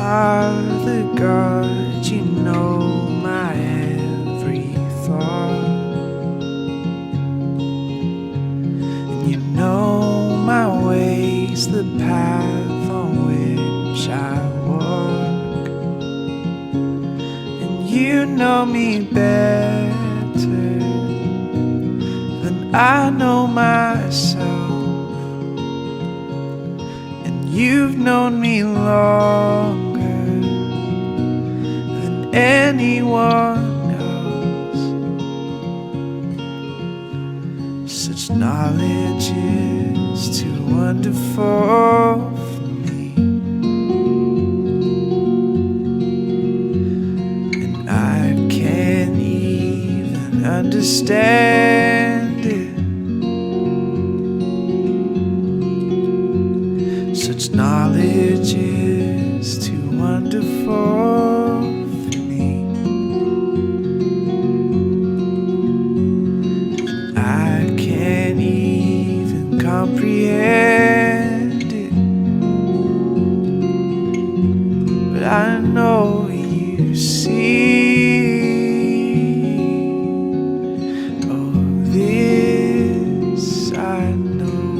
are the God, you know my every thought, and you know my ways, the path on which I walk, and you know me better than I know myself. You've known me longer than anyone else. Such knowledge is too wonderful for me, and I can't even understand it. Such knowledge is too wonderful for me. I can't even comprehend it, but I know you see. Oh, this I know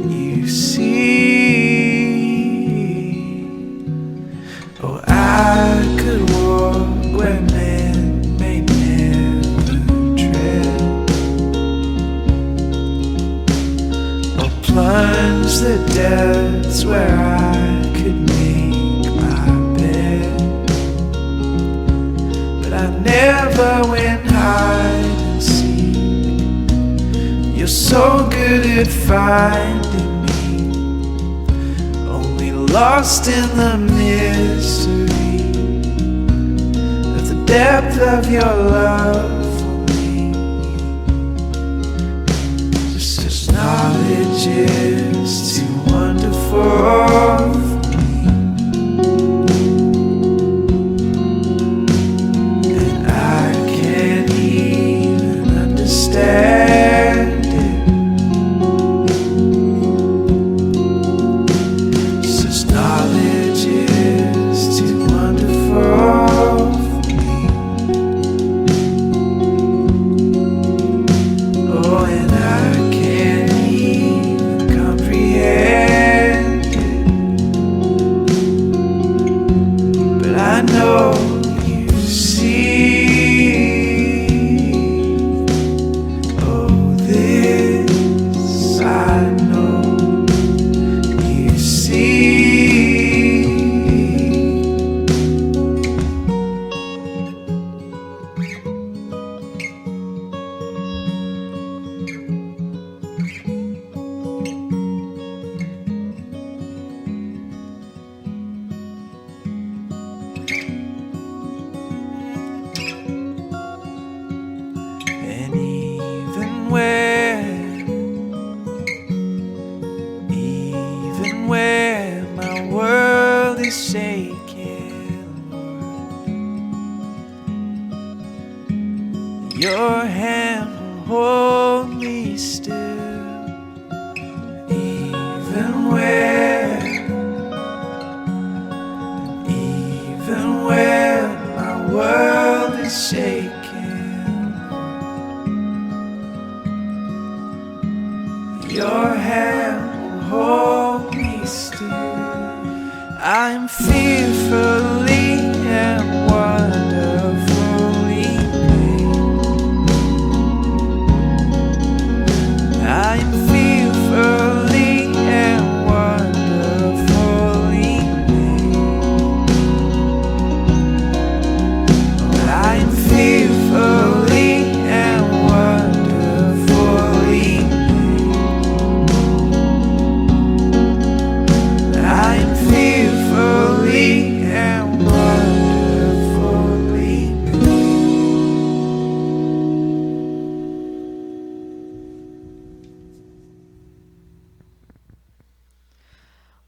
you see. Oh, I could walk where men may never tread, or plunge the depths where I could make my bed, but I never went hide and seek. You're so good at finding, lost in the mystery of the depth of your love for me. Just as knowledge is too wonderful for me, and I can't even understand it. Knowledge is too wonderful for me. Oh, and I can't even comprehend it, but I know you see. Oh, this I know you see. And even where my world is shaking, Lord, your hand will hold me still. Even where my world is shaking, your hand will hold me still. I'm fearfully and wonderfully made. I'm fearfully and wonderfully made. I'm fearfully and wonderfully made. I'm fearfully and wonderfully made.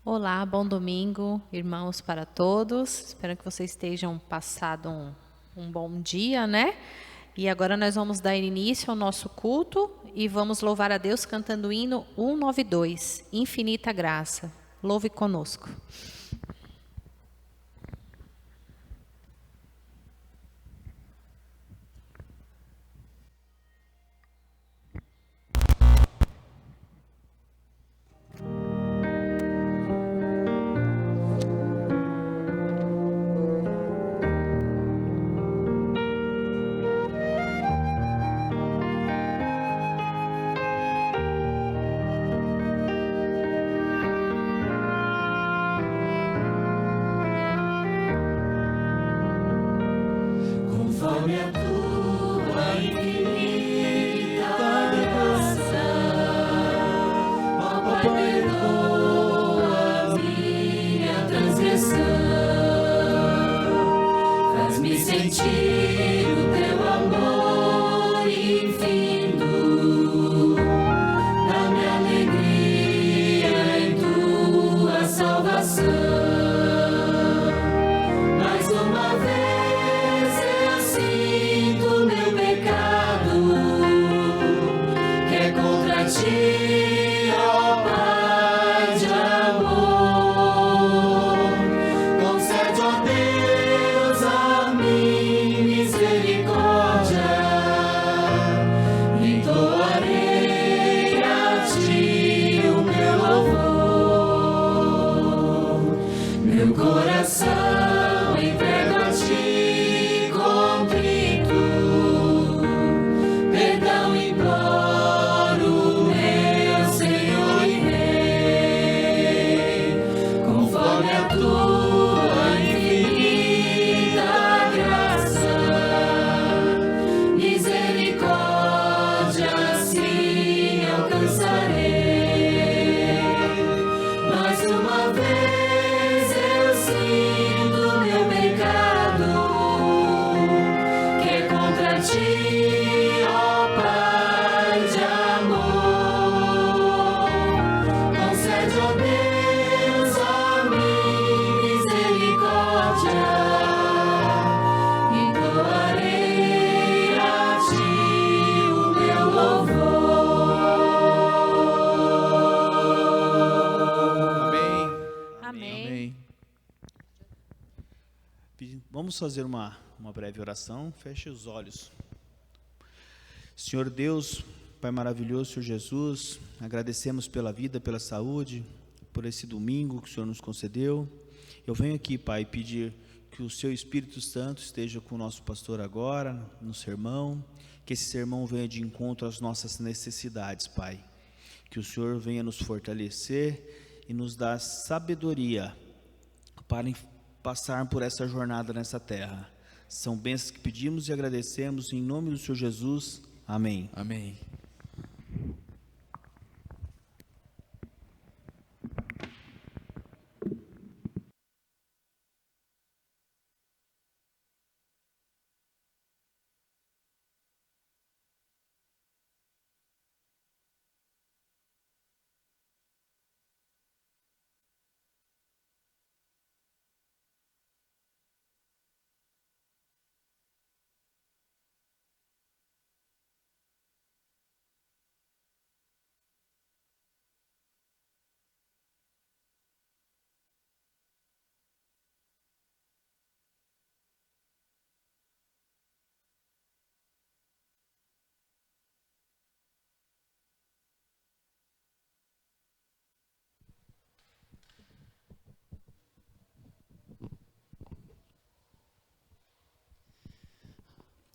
Olá, bom domingo, irmãos, para todos. Espero que vocês estejam passado um bom dia, né? E agora nós vamos dar início ao nosso culto e vamos louvar a Deus cantando o hino 192, Infinita Graça. Louve conosco. conforme a tua infinita graça. Ó Pai, perdoa a minha transgressão, faz-me sentir o teu amor infinito, dá-me alegria em tua salvação. Mais uma vez eu sinto meu pecado, que é contra ti, ó Pai de amor. Concede, ó Deus, a mim misericórdia, entoarei a ti o meu louvor. Meu coração entrego a ti contrito, perdão imploro, meu Senhor e Rei, conforme a tua infinita graça, misericórdia assim alcançarei. Mais uma vez eu sinto meu pecado, que é contra ti, ó Pai de amor. Concede, ó Deus, a mim misericórdia, entoarei a ti o meu louvor. Amém. Amém. Vamos fazer uma breve oração. Feche os olhos. Senhor Deus, Pai maravilhoso, Senhor Jesus, agradecemos pela vida, pela saúde, por esse domingo que o Senhor nos concedeu. Eu venho aqui, Pai, pedir que o Seu Espírito Santo esteja com o nosso pastor agora, no sermão, que esse sermão venha de encontro às nossas necessidades, Pai. Que o Senhor venha nos fortalecer e nos dar sabedoria para passar por essa jornada nessa terra. São bênçãos que pedimos e agradecemos em nome do Senhor Jesus. Amém. Amém.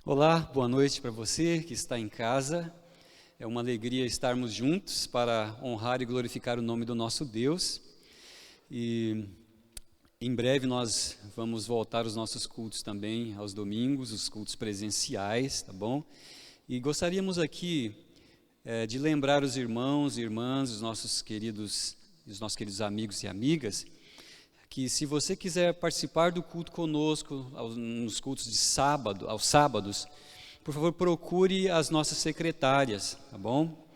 Olá, boa noite para você que está em casa. É uma alegria estarmos juntos para honrar e glorificar o nome do nosso Deus. E em breve nós vamos voltar aos nossos cultos também, aos domingos, os cultos presenciais, tá bom? E gostaríamos aqui de lembrar os irmãos e irmãs, os nossos queridos amigos e amigas, que se você quiser participar do culto conosco, nos cultos de sábado, aos sábados, por favor, procure as nossas secretárias, tá bom?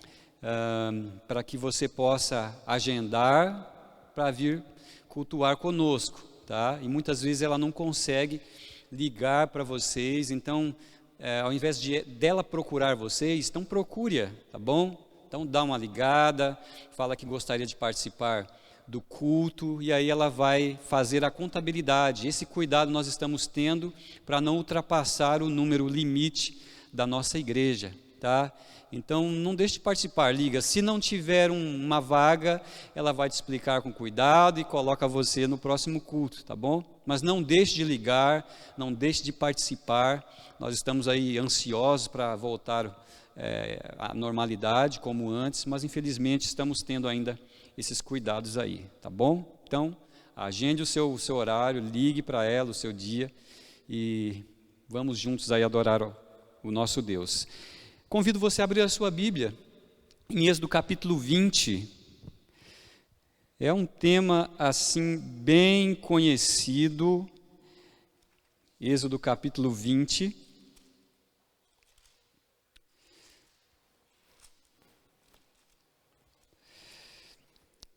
Para que você possa agendar para vir cultuar conosco, tá? E muitas vezes ela não consegue ligar para vocês, então, ao invés dela procurar vocês, então procure-a, tá bom? Então dá uma ligada, fala que gostaria de participar do culto, e aí ela vai fazer a contabilidade. Esse cuidado nós estamos tendo para não ultrapassar o número limite da nossa igreja, tá? Então não deixe de participar, liga. Se não tiver uma vaga, ela vai te explicar com cuidado e coloca você no próximo culto, tá bom? Mas não deixe de ligar, não deixe de participar. Nós estamos aí ansiosos para voltar à normalidade como antes, mas infelizmente estamos tendo ainda esses cuidados aí, tá bom? Então, agende o seu horário, ligue para ela o seu dia e Vamos juntos aí adorar o nosso Deus. Convido você a abrir a sua Bíblia em Êxodo capítulo 20. É um tema assim bem conhecido. Êxodo capítulo 20.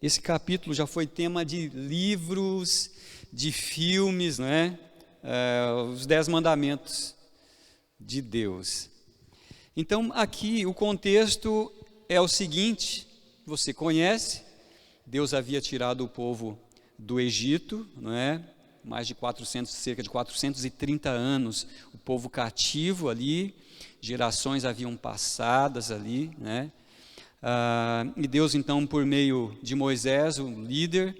Esse capítulo já foi tema de livros, de filmes, não é? Os 10 mandamentos de Deus. Então, aqui o contexto é o seguinte, você conhece, Deus havia tirado o povo do Egito, não é? Cerca de 430 anos, o povo cativo ali, gerações haviam passadas ali, né? E Deus então, por meio de Moisés, o líder,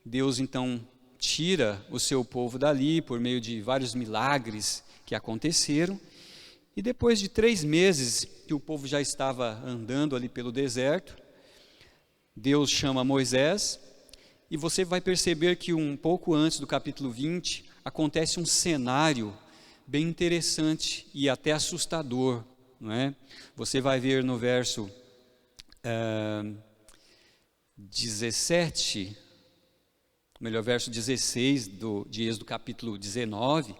Deus então tira o seu povo dali, por meio de vários milagres que aconteceram, e depois de 3 meses que o povo já estava andando ali pelo deserto, Deus chama Moisés, e você vai perceber que um pouco antes do capítulo 20, acontece um cenário bem interessante e até assustador, não é? Você vai ver no verso 16 de Êxodo capítulo 19,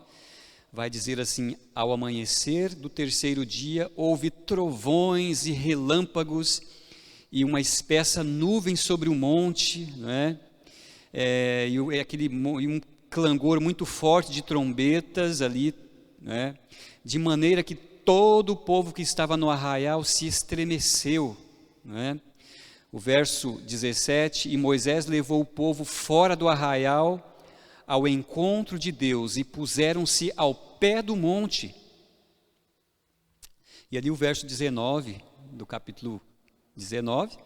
vai dizer assim: ao amanhecer do 3º dia, houve trovões e relâmpagos, e uma espessa nuvem sobre o monte, né? E um clangor muito forte de trombetas ali, né? De maneira que todo o povo que estava no arraial se estremeceu, né? O verso 17, e Moisés levou o povo fora do arraial ao encontro de Deus, e puseram-se ao pé do monte. E ali o verso 19, do capítulo 19,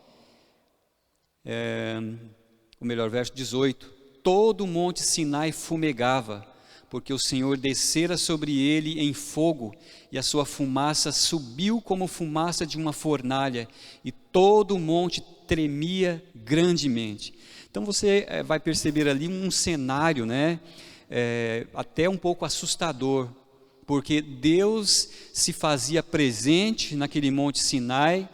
verso 18, todo o monte Sinai fumegava, porque o Senhor descera sobre ele em fogo, e a sua fumaça subiu como fumaça de uma fornalha, e todo o monte tremia grandemente. Então você vai perceber ali um cenário, né, até um pouco assustador, porque Deus se fazia presente naquele monte Sinai,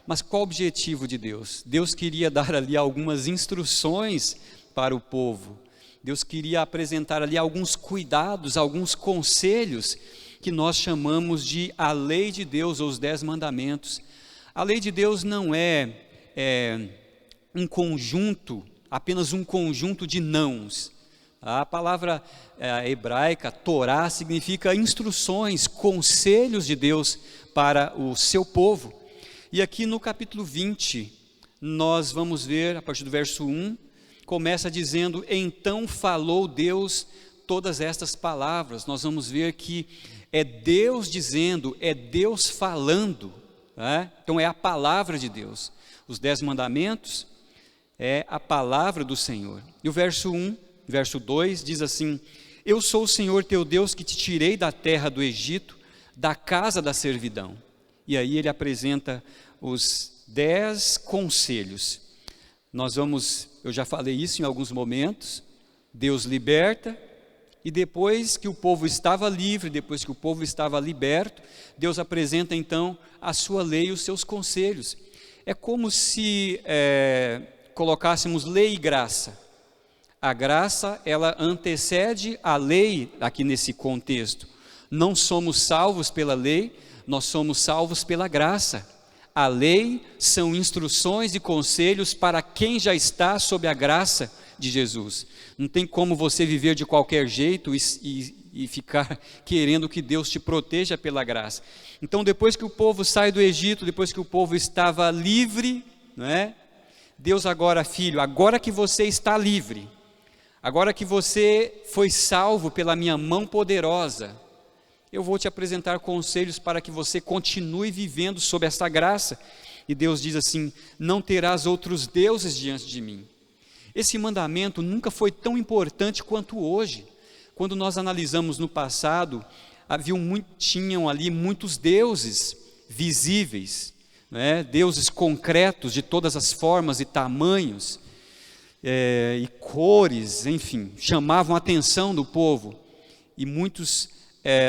mas qual o objetivo de Deus? Deus queria dar ali algumas instruções para o povo, Deus queria apresentar ali alguns cuidados, alguns conselhos, que nós chamamos de a lei de Deus, ou os 10 mandamentos. A lei de Deus não é um conjunto, apenas um conjunto de nãos. A palavra hebraica, Torá, significa instruções, conselhos de Deus para o seu povo. E aqui no capítulo 20, nós vamos ver, a partir do verso 1, começa dizendo: então falou Deus todas estas palavras. Nós vamos ver que é Deus dizendo, é Deus falando, né? Então é a palavra de Deus. Os 10 mandamentos é a palavra do Senhor. E o verso 2 diz assim: eu sou o Senhor teu Deus que te tirei da terra do Egito, da casa da servidão. E aí ele apresenta os 10 conselhos. Eu já falei isso em alguns momentos, Deus liberta, e depois que o povo estava livre, depois que o povo estava liberto, Deus apresenta então a sua lei e os seus conselhos. É como se colocássemos lei e graça. A graça, ela antecede a lei aqui nesse contexto. Não somos salvos pela lei, nós somos salvos pela graça. A lei são instruções e conselhos para quem já está sob a graça de Jesus. Não tem como você viver de qualquer jeito e ficar querendo que Deus te proteja pela graça. Então, depois que o povo sai do Egito, depois que o povo estava livre, não é? Deus agora, filho, agora que você está livre, agora que você foi salvo pela minha mão poderosa, eu vou te apresentar conselhos para que você continue vivendo sob essa graça. E Deus diz assim: não terás outros deuses diante de mim. Esse mandamento nunca foi tão importante quanto hoje. Quando nós analisamos no passado, tinham ali muitos deuses visíveis, né? Deuses concretos de todas as formas e tamanhos, e cores, enfim, chamavam a atenção do povo. E muitos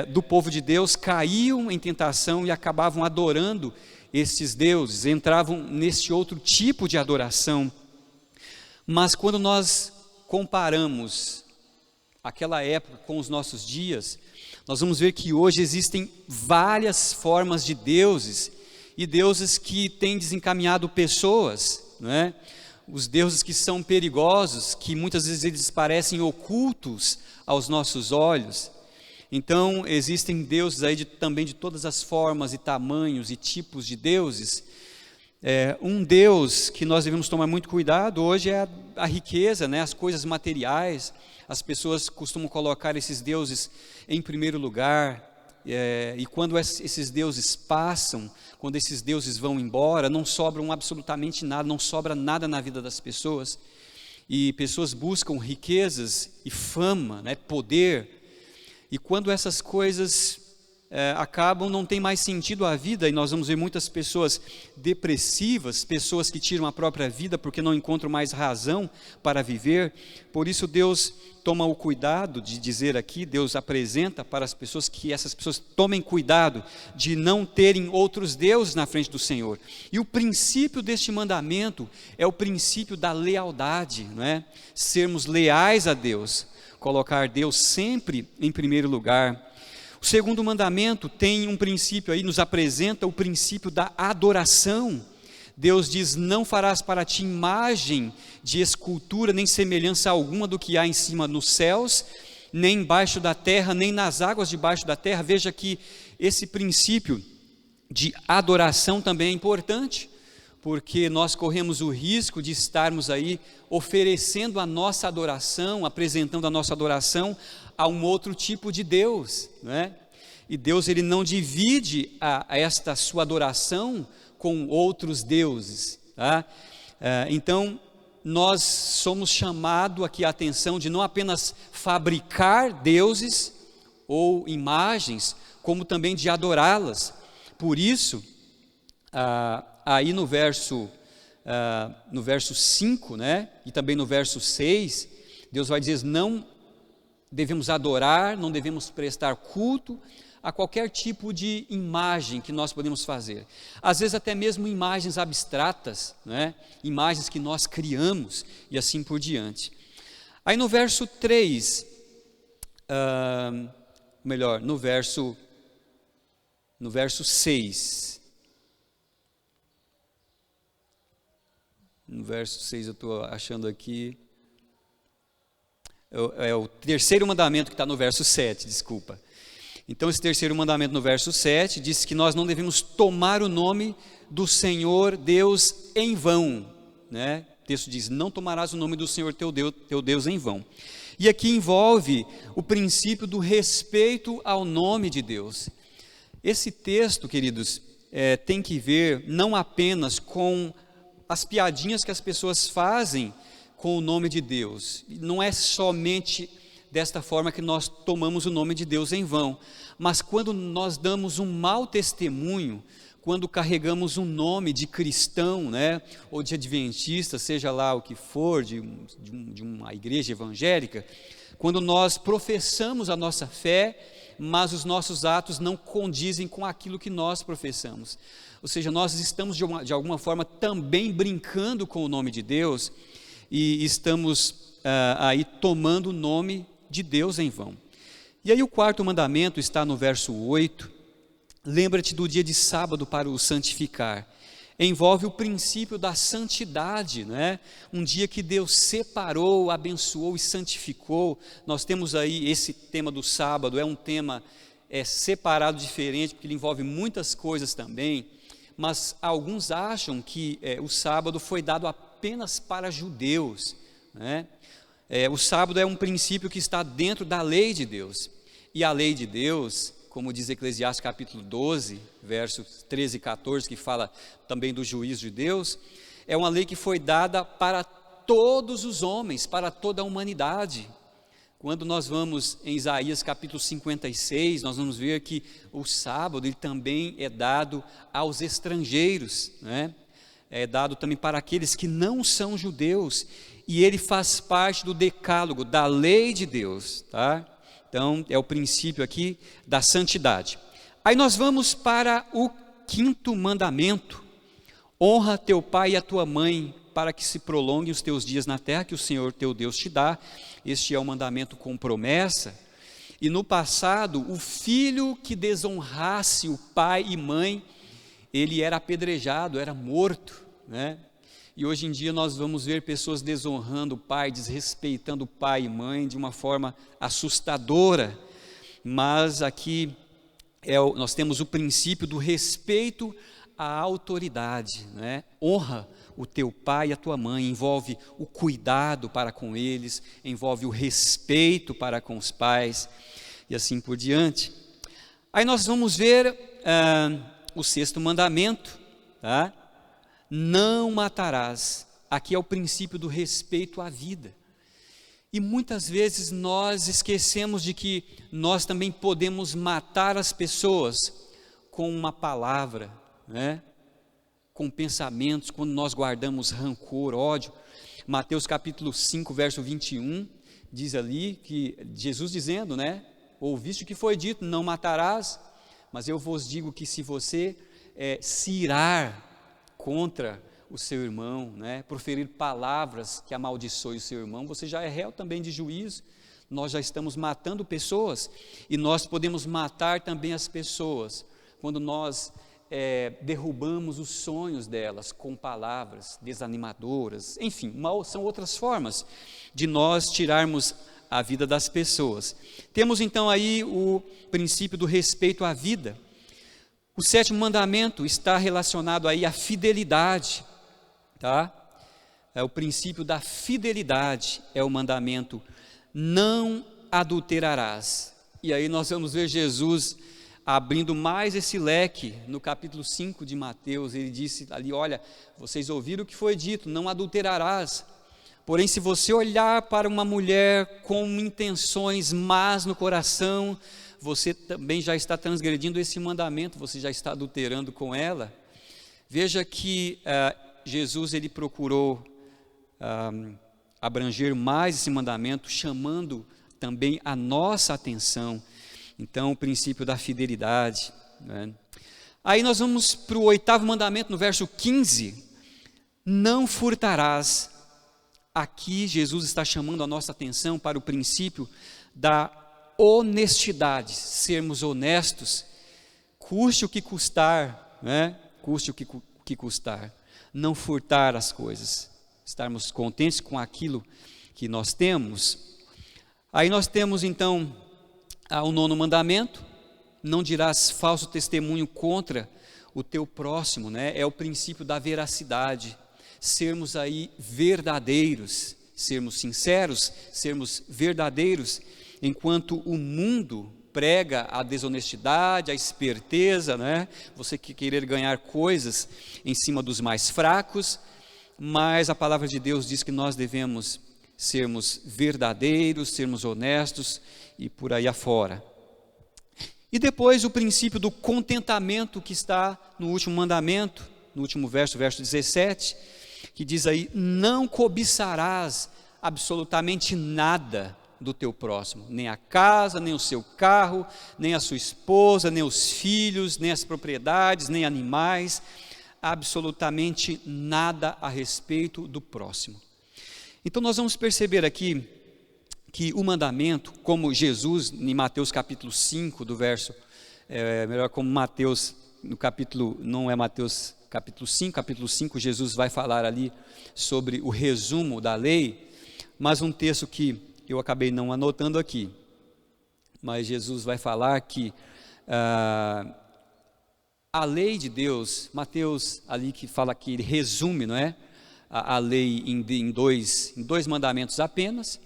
do povo de Deus caíam em tentação e acabavam adorando estes deuses, entravam neste outro tipo de adoração. Mas quando nós comparamos aquela época com os nossos dias, nós vamos ver que hoje existem várias formas de deuses, e deuses que têm desencaminhado pessoas, não é? Os deuses que são perigosos, que muitas vezes eles parecem ocultos aos nossos olhos. Então existem deuses aí também de todas as formas e tamanhos e tipos de deuses. Um Deus que nós devemos tomar muito cuidado hoje é a riqueza, né? As coisas materiais. As pessoas costumam colocar esses deuses em primeiro lugar, e quando esses deuses passam, quando esses deuses vão embora, não sobram absolutamente nada, não sobra nada na vida das pessoas, e pessoas buscam riquezas e fama, né? Poder, e quando essas coisas acabam, não tem mais sentido a vida, e nós vamos ver muitas pessoas depressivas, pessoas que tiram a própria vida porque não encontram mais razão para viver. Por isso Deus toma o cuidado de dizer aqui, Deus apresenta para as pessoas que essas pessoas tomem cuidado de não terem outros deuses na frente do Senhor. E o princípio deste mandamento é o princípio da lealdade, não é? Sermos leais a Deus, colocar Deus sempre em primeiro lugar. O segundo mandamento tem um princípio aí, nos apresenta o princípio da adoração. Deus diz: não farás para ti imagem de escultura, nem semelhança alguma do que há em cima nos céus, nem embaixo da terra, nem nas águas debaixo da terra. Veja que esse princípio de adoração também é importante, porque nós corremos o risco de estarmos aí oferecendo a nossa adoração, apresentando a nossa adoração a um outro tipo de Deus, né? E Deus, ele não divide esta sua adoração com outros deuses, tá? Então nós somos chamados aqui a atenção de não apenas fabricar deuses ou imagens, como também de adorá-las. Por isso, aí no verso 5, né, e também no verso 6, Deus vai dizer: não devemos adorar, não devemos prestar culto a qualquer tipo de imagem que nós podemos fazer. Às vezes até mesmo imagens abstratas, né? Imagens que nós criamos e assim por diante. Aí no verso 3, no verso 6. No verso 6 eu estou achando aqui. É o terceiro mandamento que está no verso 7, desculpa. Então esse terceiro mandamento no verso 7 diz que nós não devemos tomar o nome do Senhor Deus em vão, né? O texto diz: não tomarás o nome do Senhor teu Deus em vão. E aqui envolve o princípio do respeito ao nome de Deus. Esse texto, queridos, tem que ver não apenas com as piadinhas que as pessoas fazem com o nome de Deus. Não é somente desta forma que nós tomamos o nome de Deus em vão, mas quando nós damos um mau testemunho, quando carregamos um nome de cristão, né, ou de adventista, seja lá o que for, de uma igreja evangélica, quando nós professamos a nossa fé, mas os nossos atos não condizem com aquilo que nós professamos, ou seja, nós estamos de alguma forma também brincando com o nome de Deus, e estamos aí tomando o nome de Deus em vão. E aí o quarto mandamento está no verso 8, lembra-te do dia de sábado para o santificar. Envolve o princípio da santidade, né? Um dia que Deus separou, abençoou e santificou. Nós temos aí esse tema do sábado, é um tema separado, diferente, porque ele envolve muitas coisas também, mas alguns acham que o sábado foi dado apenas para judeus, né? O sábado é um princípio que está dentro da lei de Deus, e a lei de Deus, como diz Eclesiastes capítulo 12, versos 13 e 14, que fala também do juízo de Deus, é uma lei que foi dada para todos os homens, para toda a humanidade. Quando nós vamos em Isaías capítulo 56, nós vamos ver que o sábado ele também é dado aos estrangeiros, né? É dado também para aqueles que não são judeus, e ele faz parte do decálogo, da lei de Deus, tá? Então, é o princípio aqui da santidade. Aí nós vamos para o 5º mandamento: honra teu pai e a tua mãe, para que se prolonguem os teus dias na terra que o Senhor teu Deus te dá. Este é o mandamento com promessa. E no passado, o filho que desonrasse o pai e mãe, ele era apedrejado, era morto, né? E hoje em dia nós vamos ver pessoas desonrando o pai, desrespeitando o pai e mãe de uma forma assustadora. Mas aqui nós temos o princípio do respeito à autoridade, né? Honra o teu pai e a tua mãe, envolve o cuidado para com eles, envolve o respeito para com os pais, e assim por diante. Aí nós vamos ver o 6º mandamento, tá? Não matarás. Aqui é o princípio do respeito à vida. E muitas vezes nós esquecemos de que nós também podemos matar as pessoas com uma palavra, né? Com pensamentos, quando nós guardamos rancor, ódio. Mateus capítulo 5, verso 21, diz ali que Jesus dizendo, né? Ouviste o que foi dito, não matarás, mas eu vos digo que se você se irar contra o seu irmão, né, proferir palavras que amaldiçoem o seu irmão, você já é réu também de juízo. Nós já estamos matando pessoas, e nós podemos matar também as pessoas quando nós derrubamos os sonhos delas com palavras desanimadoras. Enfim, são outras formas de nós tirarmos a vida das pessoas. Temos então aí o princípio do respeito à vida. O 7º mandamento está relacionado aí à fidelidade, tá? É o princípio da fidelidade, é o mandamento: não adulterarás. E aí nós vamos ver Jesus abrindo mais esse leque no capítulo 5 de Mateus. Ele disse ali: olha, vocês ouviram o que foi dito, não adulterarás. Porém, se você olhar para uma mulher com intenções más no coração, você também já está transgredindo esse mandamento, você já está adulterando com ela. Veja que Jesus ele procurou abranger mais esse mandamento, chamando também a nossa atenção. Então, o princípio da fidelidade, né? Aí nós vamos para o 8º mandamento, no verso 15: não furtarás. Aqui Jesus está chamando a nossa atenção para o princípio da honestidade, sermos honestos, custe o que custar, né? Custe o que custar, não furtar as coisas, estarmos contentes com aquilo que nós temos. Aí nós temos então o 9º mandamento: não dirás falso testemunho contra o teu próximo, né? É o princípio da veracidade, sermos aí verdadeiros, sermos sinceros, sermos verdadeiros, enquanto o mundo prega a desonestidade, a esperteza, né? Você querer ganhar coisas em cima dos mais fracos, mas a palavra de Deus diz que nós devemos sermos verdadeiros, sermos honestos e por aí afora. E depois o princípio do contentamento, que está no último mandamento, no último verso 17, que diz aí: não cobiçarás absolutamente nada do teu próximo, nem a casa, nem o seu carro, nem a sua esposa, nem os filhos, nem as propriedades, nem animais, absolutamente nada a respeito do próximo. Então nós vamos perceber aqui que o mandamento, como Jesus, em Mateus capítulo 5, do verso, melhor como Mateus, no capítulo, não é Mateus capítulo 5, Jesus vai falar ali sobre o resumo da lei, mas um texto que eu acabei não anotando aqui, mas Jesus vai falar que a lei de Deus, Mateus ali que fala que ele resume, não é? A lei em dois mandamentos apenas.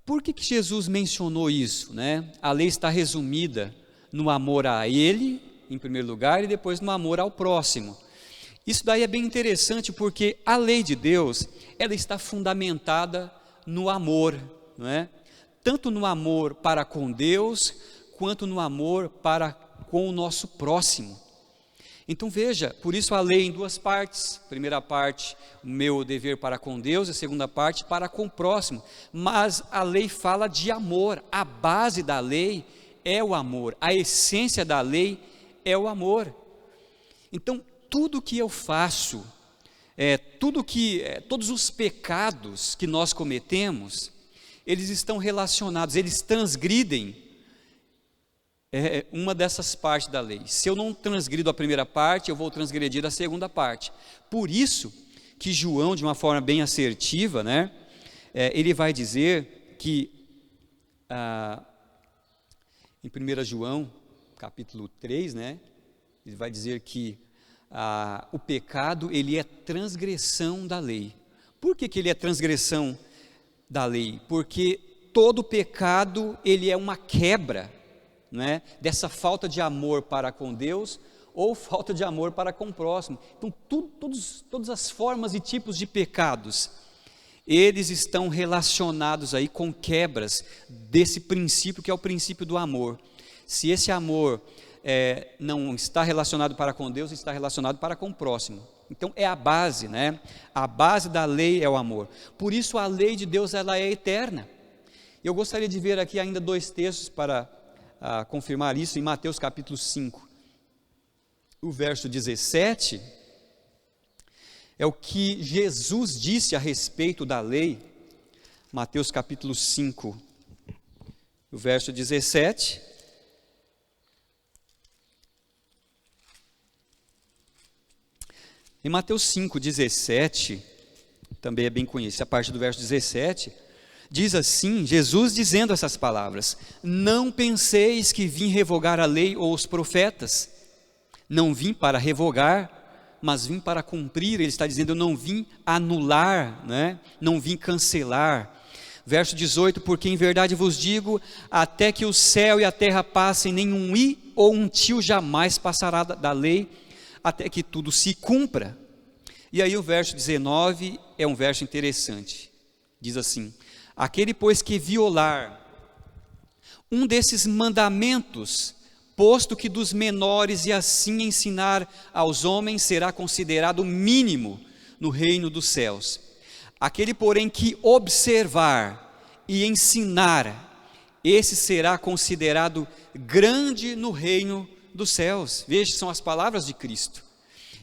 Por que Jesus mencionou isso, né? A lei está resumida no amor a Ele, em primeiro lugar, e depois no amor ao próximo. Isso daí é bem interessante, porque a lei de Deus, ela está fundamentada no amor, não é? Tanto no amor para com Deus, quanto no amor para com o nosso próximo. Então veja, por isso a lei em duas partes. Primeira parte, o meu dever para com Deus, e a segunda parte, para com o próximo. Mas a lei fala de amor, a base da lei é o amor, a essência da lei é o amor. Então tudo que eu faço, todos os pecados que nós cometemos, eles estão relacionados, eles transgridem uma dessas partes da lei. Se eu não transgrido a primeira parte, eu vou transgredir a segunda parte. Por isso que João, de uma forma bem assertiva, né, ele vai dizer que, em 1 João, capítulo 3, né, ele vai dizer que o pecado, ele é transgressão da lei. Por que ele é transgressão da lei? Porque todo pecado, ele é uma quebra, né, dessa falta de amor para com Deus ou falta de amor para com o próximo. Então todas as formas e tipos de pecados, eles estão relacionados aí com quebras desse princípio que é o princípio do amor. Se esse amor não está relacionado para com Deus, está relacionado para com o próximo. Então é a base, né? A base da lei é o amor. Por isso a lei de Deus, ela é eterna. Eu gostaria de ver aqui ainda 2 textos para confirmar isso. Em Mateus capítulo 5, o verso 17, é o que Jesus disse a respeito da lei. Mateus capítulo 5, o verso 17. Em Mateus 5, 17, também é bem conhecida a parte do verso 17, diz assim, Jesus dizendo essas palavras: não penseis que vim revogar a lei ou os profetas, não vim para revogar, mas vim para cumprir. Ele está dizendo, eu não vim anular, né? Não vim cancelar. Verso 18, porque em verdade vos digo, até que o céu e a terra passem, nenhum i ou um tio jamais passará da lei, até que tudo se cumpra. E aí o verso 19 é um verso interessante, diz assim: aquele pois que violar um desses mandamentos, posto que dos menores, e assim ensinar aos homens, será considerado mínimo no reino dos céus. Aquele porém que observar e ensinar, esse será considerado grande no reino dos céus. Veja, são as palavras de Cristo.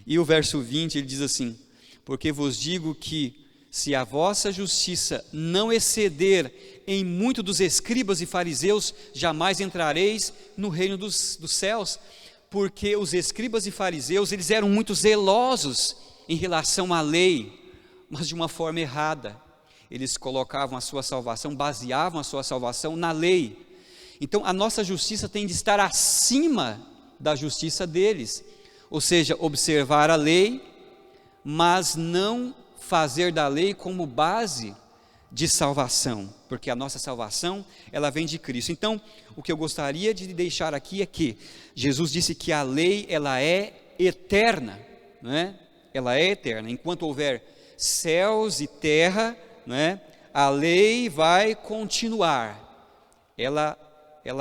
E o verso 20, ele diz assim: porque vos digo que se a vossa justiça não exceder em muito dos escribas e fariseus, jamais entrareis no reino dos céus. Porque os escribas e fariseus, eles eram muito zelosos em relação à lei, mas de uma forma errada. Eles colocavam a sua salvação, baseavam a sua salvação na lei. Então a nossa justiça tem de estar acima da justiça deles, ou seja, observar a lei, mas não fazer da lei como base de salvação, porque a nossa salvação, ela vem de Cristo. Então, o que eu gostaria de deixar aqui é que Jesus disse que a lei, ela é eterna, né? Ela é eterna. Enquanto houver céus e terra, né, a lei vai continuar. Ela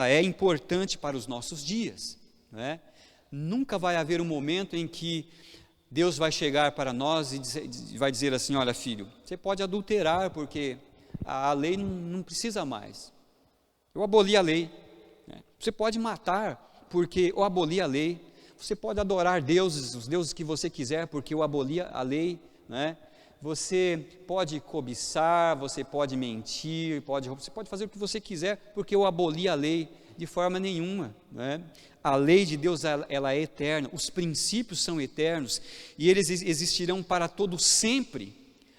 é importante para os nossos dias, né? Nunca vai haver um momento em que Deus vai chegar para nós e vai dizer assim: olha, filho, você pode adulterar porque a lei não precisa mais. Eu aboli a lei. Você pode matar porque eu aboli a lei. Você pode adorar deuses, os deuses que você quiser, porque eu aboli a lei, né? Você pode cobiçar, você pode mentir, você pode fazer o que você quiser, porque eu aboli a lei. De forma nenhuma, né? A lei de Deus, ela é eterna, os princípios são eternos, e eles existirão para todo sempre.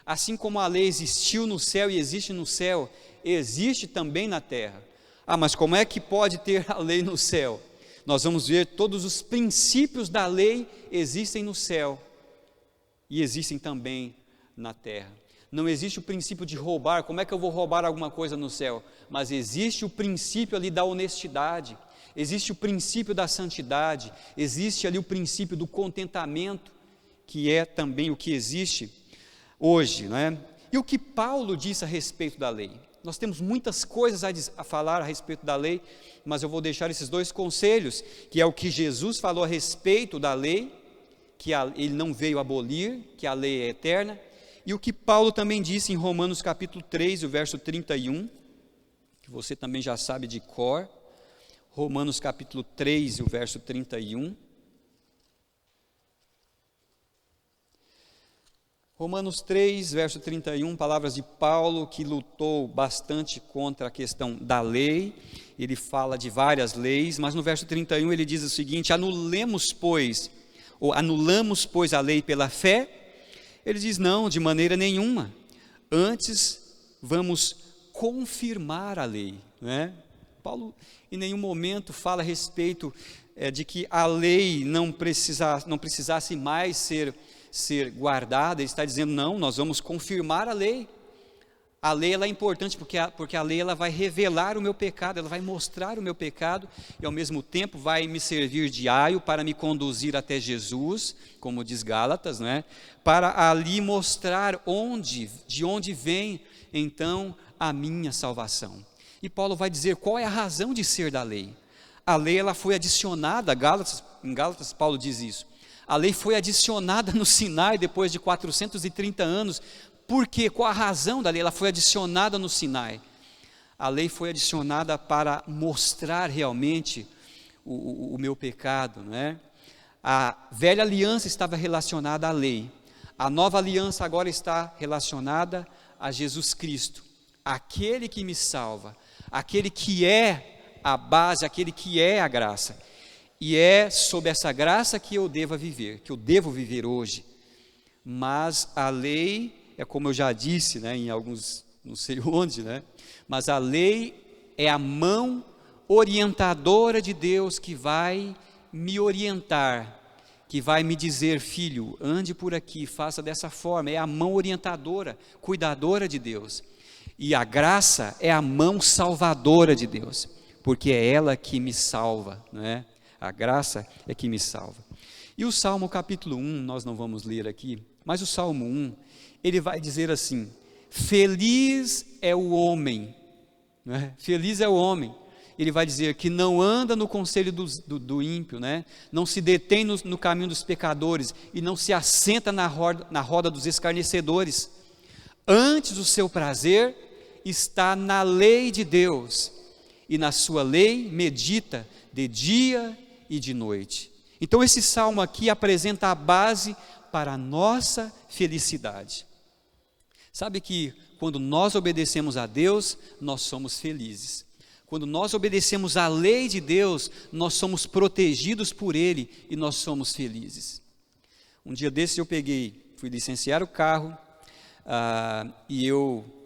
Assim como a lei existiu no céu e existe no céu, existe também na terra. Mas como é que pode ter a lei no céu? Nós vamos ver, todos os princípios da lei existem no céu, e existem também na terra. Não existe o princípio de roubar. Como é que eu vou roubar alguma coisa no céu? Mas existe o princípio ali da honestidade, existe o princípio da santidade, existe ali o princípio do contentamento, que é também o que existe hoje, né? E o que Paulo disse a respeito da lei? Nós temos muitas coisas a falar a respeito da lei, mas eu vou deixar esses 2 conselhos, que é o que Jesus falou a respeito da lei, que ele não veio abolir, que a lei é eterna, e o que Paulo também disse em Romanos capítulo 3, o verso 31, que você também já sabe de cor, Romanos capítulo 3, o verso 31. Romanos 3, verso 31, palavras de Paulo, que lutou bastante contra a questão da lei. Ele fala de várias leis, mas no verso 31 ele diz o seguinte: anulamos, pois a lei pela fé? Ele diz, não, de maneira nenhuma. Antes, vamos confirmar a lei. Né? Paulo, em nenhum momento, fala a respeito de que a lei não precisasse mais ser guardada. Ele está dizendo, não, nós vamos confirmar a lei. A lei ela é importante porque a lei ela vai revelar o meu pecado, ela vai mostrar o meu pecado e ao mesmo tempo vai me servir de aio para me conduzir até Jesus, como diz Gálatas, né? Para ali mostrar de onde vem então a minha salvação. E Paulo vai dizer qual é a razão de ser da lei. A lei ela foi adicionada, em Gálatas Paulo diz isso. A lei foi adicionada no Sinai depois de 430 anos. Por quê? Qual a razão da lei? Ela foi adicionada no Sinai. A lei foi adicionada para mostrar realmente o meu pecado, não é? A velha aliança estava relacionada à lei. A nova aliança agora está relacionada a Jesus Cristo, aquele que me salva, aquele que é a base, aquele que é a graça. E é sob essa graça que eu devo viver hoje. Mas a lei, é como eu já disse, né, em alguns, não sei onde, né, mas a lei é a mão orientadora de Deus que vai me orientar, que vai me dizer, filho, ande por aqui, faça dessa forma. É a mão orientadora, cuidadora de Deus. E a graça é a mão salvadora de Deus, porque é ela que me salva, não é? A graça é que me salva. E o Salmo capítulo 1, nós não vamos ler aqui, mas o Salmo 1, ele vai dizer assim, feliz é o homem, né? Feliz é o homem, ele vai dizer que não anda no conselho do ímpio, né? Não se detém no caminho dos pecadores, e não se assenta na roda dos escarnecedores, antes o seu prazer está na lei de Deus, e na sua lei medita de dia e de noite. Então esse salmo aqui apresenta a base para a nossa felicidade. Sabe que quando nós obedecemos a Deus, nós somos felizes. Quando nós obedecemos à lei de Deus, nós somos protegidos por Ele e nós somos felizes. Um dia desses fui licenciar o carro,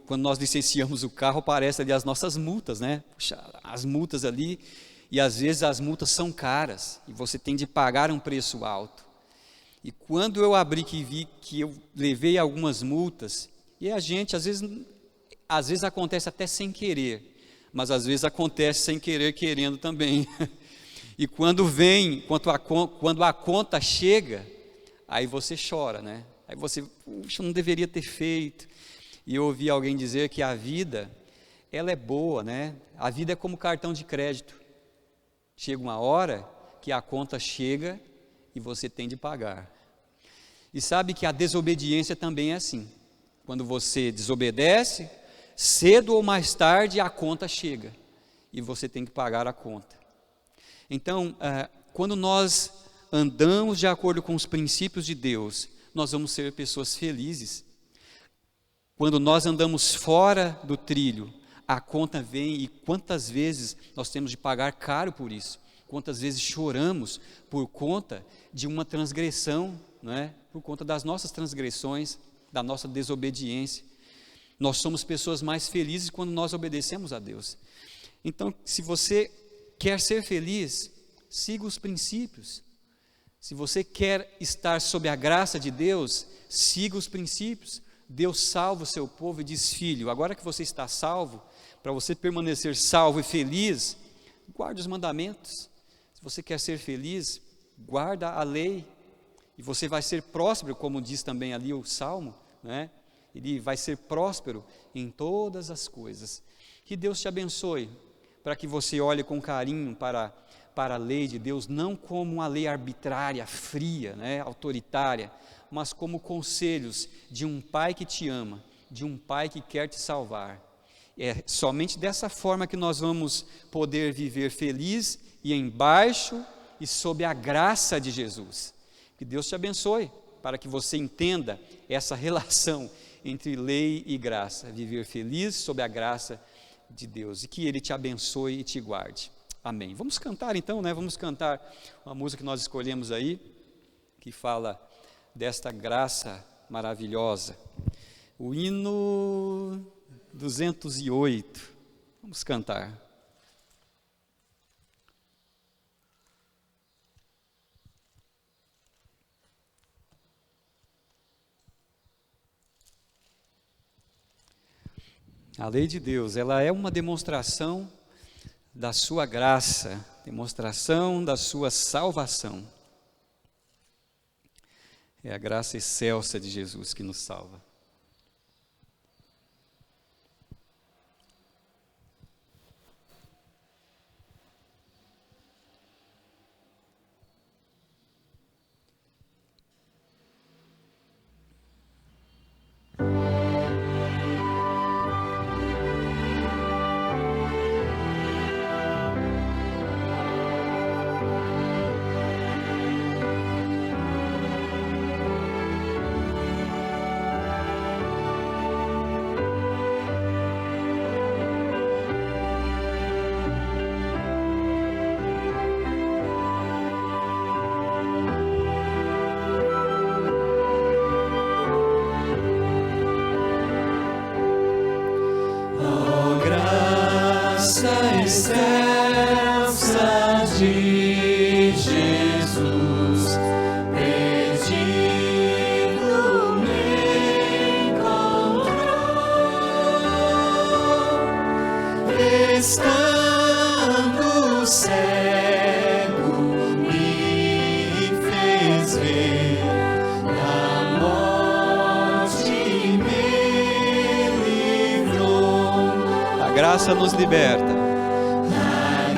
quando nós licenciamos o carro, aparecem ali as nossas multas, né? Puxa, as multas ali, e às vezes as multas são caras, e você tem de pagar um preço alto. E quando eu abri que vi que eu levei algumas multas, e a gente, às vezes acontece até sem querer, mas às vezes acontece sem querer, querendo também. E quando a conta chega, aí você chora, né? Aí você, puxa, não deveria ter feito. E eu ouvi alguém dizer que a vida, ela é boa, né? A vida é como cartão de crédito. Chega uma hora que a conta chega e você tem de pagar. E sabe que a desobediência também é assim. Quando você desobedece, cedo ou mais tarde a conta chega e você tem que pagar a conta. Então, quando nós andamos de acordo com os princípios de Deus, nós vamos ser pessoas felizes. Quando nós andamos fora do trilho, a conta vem, e quantas vezes nós temos de pagar caro por isso? Quantas vezes choramos por conta de uma transgressão, não é? Por conta das nossas transgressões, da nossa desobediência. Nós somos pessoas mais felizes quando nós obedecemos a Deus. Então, se você quer ser feliz, siga os princípios. Se você quer estar sob a graça de Deus, siga os princípios. Deus salva o seu povo e diz, filho, agora que você está salvo, para você permanecer salvo e feliz, guarde os mandamentos. Se você quer ser feliz, guarda a lei, e você vai ser próspero, como diz também ali o Salmo, né? Ele vai ser próspero em todas as coisas. Que Deus te abençoe, para que você olhe com carinho para para a lei de Deus, não como uma lei arbitrária, fria, né, autoritária, mas como conselhos de um pai que te ama, de um pai que quer te salvar. É somente dessa forma que nós vamos poder viver feliz e embaixo e sob a graça de Jesus. Que Deus te abençoe, para que você entenda essa relação entre lei e graça, viver feliz sob a graça de Deus, e que Ele te abençoe e te guarde. Amém. Vamos cantar então, né? Vamos cantar uma música que nós escolhemos aí, que fala desta graça maravilhosa. O hino 208. Vamos cantar. A lei de Deus, ela é uma demonstração da sua graça, demonstração da sua salvação. É a graça excelsa de Jesus que nos salva. Excelsa de Jesus, perdido me encontrou, estando cego me fez ver, da morte me livrou. A graça nos liberta.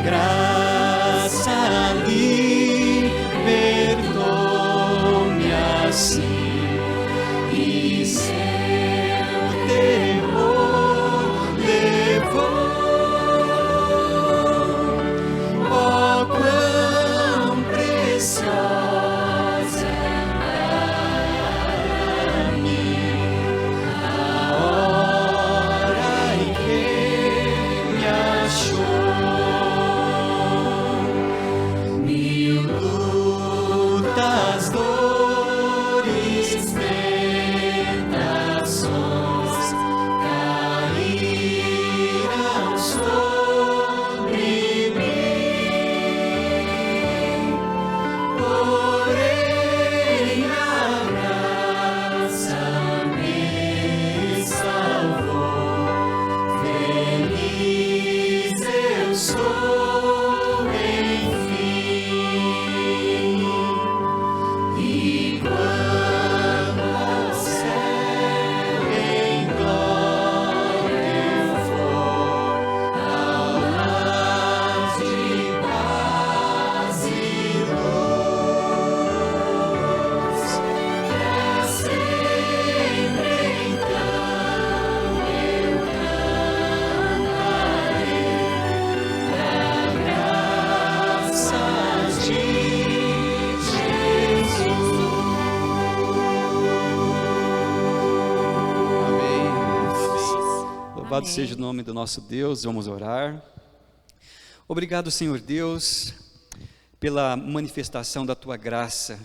Graça libertou-me assim, e seu temor levou. Oh, quão preciosa para mim a hora em que me achou. Lutas, dores, tentações caíram sobre mim, porém a graça me salvou. Feliz eu sou, enfim. E quando ao céu em glória eu for, ao mar de paz e luz, pra sempre então eu cantarei da graça de Louvado seja o nome do nosso Deus. Vamos orar. Obrigado, Senhor Deus, pela manifestação da Tua graça.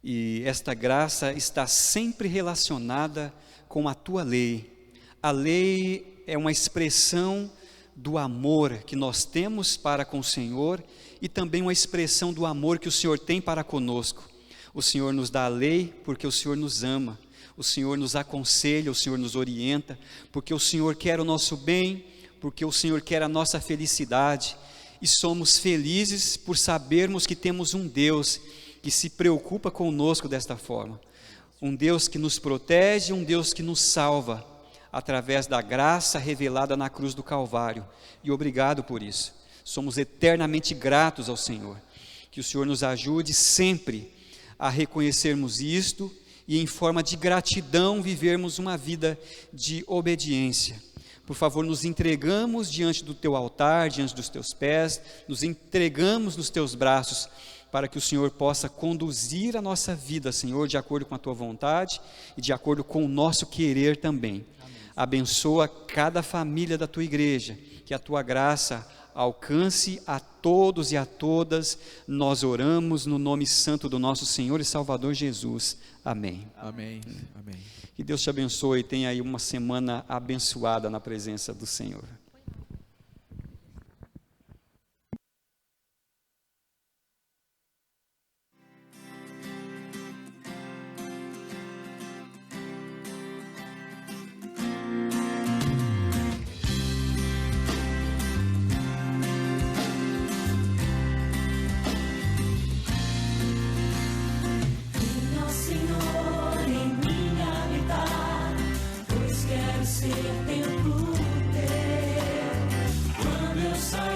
E esta graça está sempre relacionada com a Tua lei. A lei é uma expressão do amor que nós temos para com o Senhor e também uma expressão do amor que o Senhor tem para conosco. O Senhor nos dá a lei porque o Senhor nos ama. O Senhor nos aconselha, o Senhor nos orienta, porque o Senhor quer o nosso bem, porque o Senhor quer a nossa felicidade, e somos felizes por sabermos que temos um Deus que se preocupa conosco desta forma, um Deus que nos protege, um Deus que nos salva, através da graça revelada na cruz do Calvário, e obrigado por isso. Somos eternamente gratos ao Senhor. Que o Senhor nos ajude sempre a reconhecermos isto e, em forma de gratidão, vivermos uma vida de obediência. Por favor, nos entregamos diante do Teu altar, diante dos Teus pés, nos entregamos nos Teus braços, para que o Senhor possa conduzir a nossa vida, Senhor, de acordo com a Tua vontade e de acordo com o nosso querer também. Amém. Abençoa cada família da Tua igreja, que a Tua graça alcance a todos e a todas. Nós oramos no nome santo do nosso Senhor e Salvador Jesus. Amém. Amém. Amém. Que Deus te abençoe e tenha aí uma semana abençoada na presença do Senhor. Venha, Senhor, em mim habitar, pois quero ser templo teu. Quando eu sair